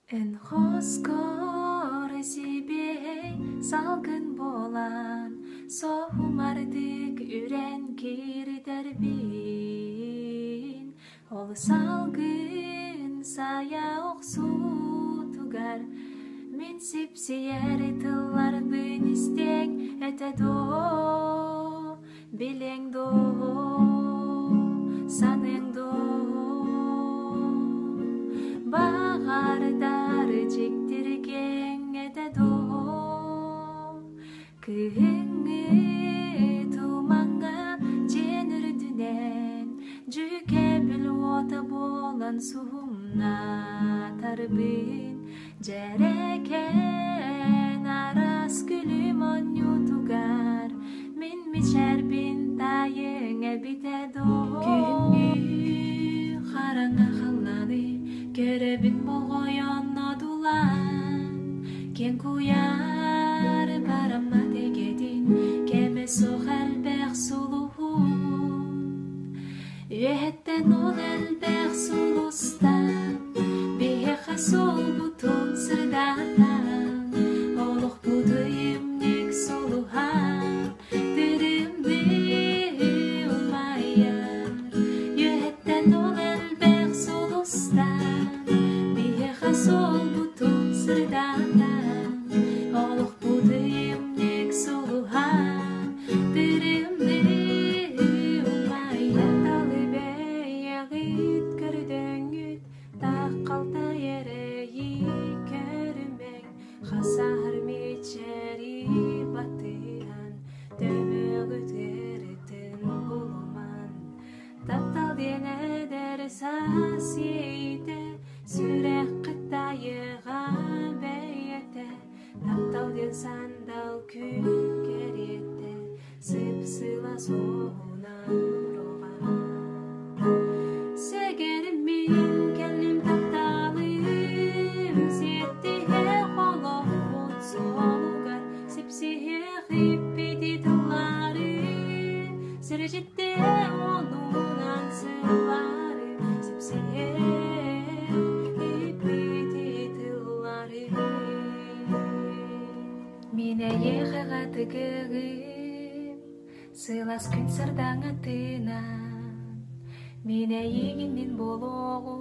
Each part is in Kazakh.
Эн хоскор сибей салгын болан соумардык үрен кирдербин ол салгын сая оксутугар мен сипсиер тыллардын истек этедо билеңдо саныңдо бағардар жектирген этедо кыыңы тумаңга женүрдүнен жүке бил ота болан сумна тарбын жерекен арас күлүм онютугар мен мишербин тайыңа битедо кыыңы караңа халланы көрөбүн болгоyon одулан кен куяр барама дегедин кеме сохалбек сулуун үеттен ол элбек сулустан беха сол бутун сырдатан олук будуйымник сулухан тиримди улмаяр үеттен ол элбек сулустан беха сол бутун сырдатан олук будуйымник сулухан тиримди улмаяр талыбе ягыт көрдөңүт такалта ерейи көрүмең хасар мечери батыан төмөгүтөрүтүн булуман таптал денедер сасиейте сүрек кытайыга бейете таптал ден сандал күн керете сыпсыла соонан уроган сегермин келим тапталым сиеттиге холомут солугар сипсиехиппити тыллары сиржитте онунан сылары сипсиехиппити тыллары мине ехага тыгыгым сылас күн сырдаңа тынан Мине егинин бологу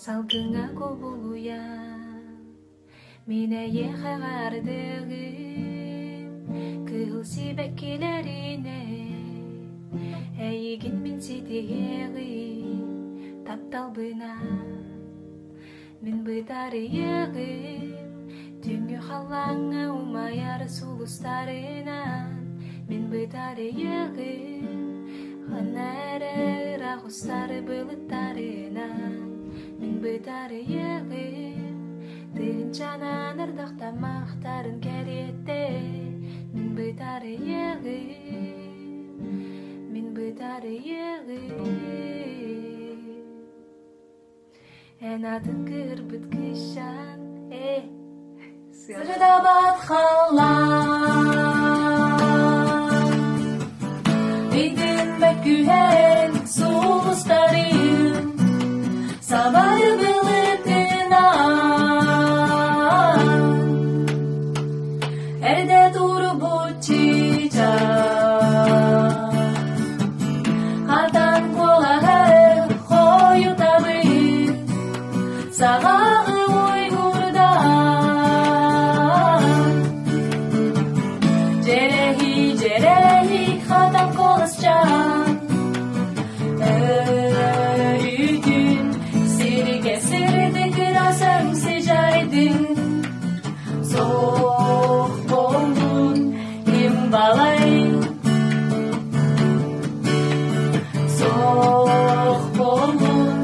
салгыңа кобулуя Мине ехагардыгым кыл сибеккилерине Эйгин мин ситиеги тапталбына Мин бытары егым түңү халаңа умаяр сулустарынан Мин бытары егым Ханары рахустары былыттарынан Мин бытары егым Тынчанан ырдактамактарын керетте Мин бытары егым Мин бытары егым Эн атын кырбыт кышан Сырда батхалан Видин беккүһэн сулустарын Сабары былытынан Эрде турбучича Хатан колаһы хоютабын Сагагы уйгурдан Жереhi хатан коласчан Өрүтүн сирге сирди кырасың сижайдың Соқ болдун имбалай Соқ болдун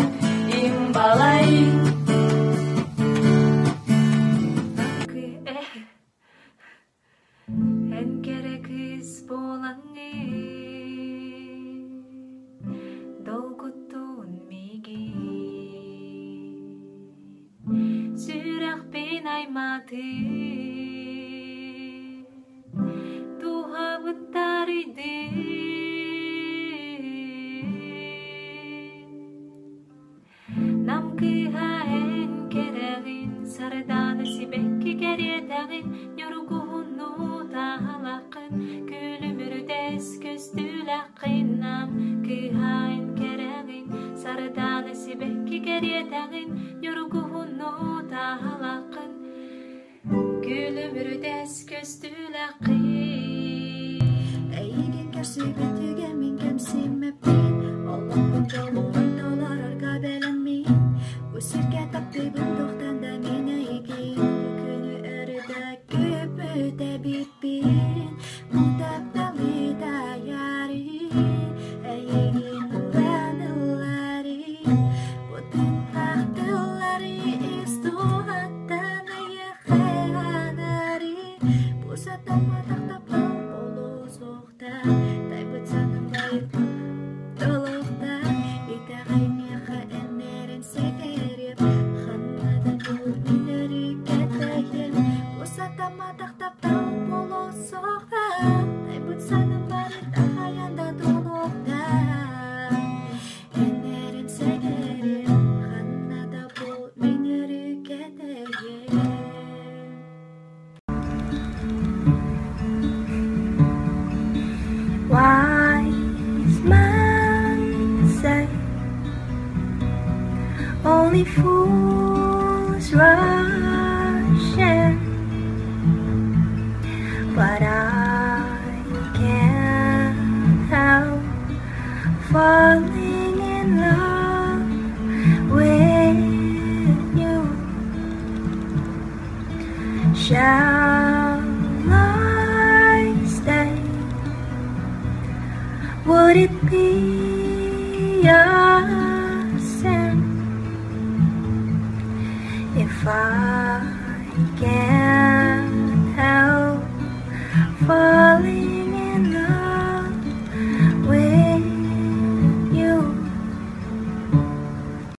имбалай Эн керекиз болаңы долгуттун миги сүрак пен айматы тухабыттарыды Nam cứ hai kere Sarıdan sibekki geriye dağın yorguunu dağlakın Gülümür des köstülakınam Kıhayn kerağın Sarıdan sibekki geriye dağın yorguunu dağlakın Gülümür des köstülakın Eygin kersibetiga min kemsimepin Allah'ın jolungan dolar arga belenmin Usirke tapti bentuktan da mina igin Bugünü erda küpüte bitbin Mutap dali dayari Eygin ulanılari Putin tahtilari istuhatan ayakhanari Pusat matak tapau polusokta Taibut sanang baik tolokta Itagay niya ka enerin sekerip Khanada kulminari katayin Pusat matak tapau polusokta Taibut sanang baik takayan da tolokta Enerin sekerip Khanada kulminari katayin Wise man say only fools rush in, but I can't help falling in love with you. Shall I stay? Would it be a sin if I can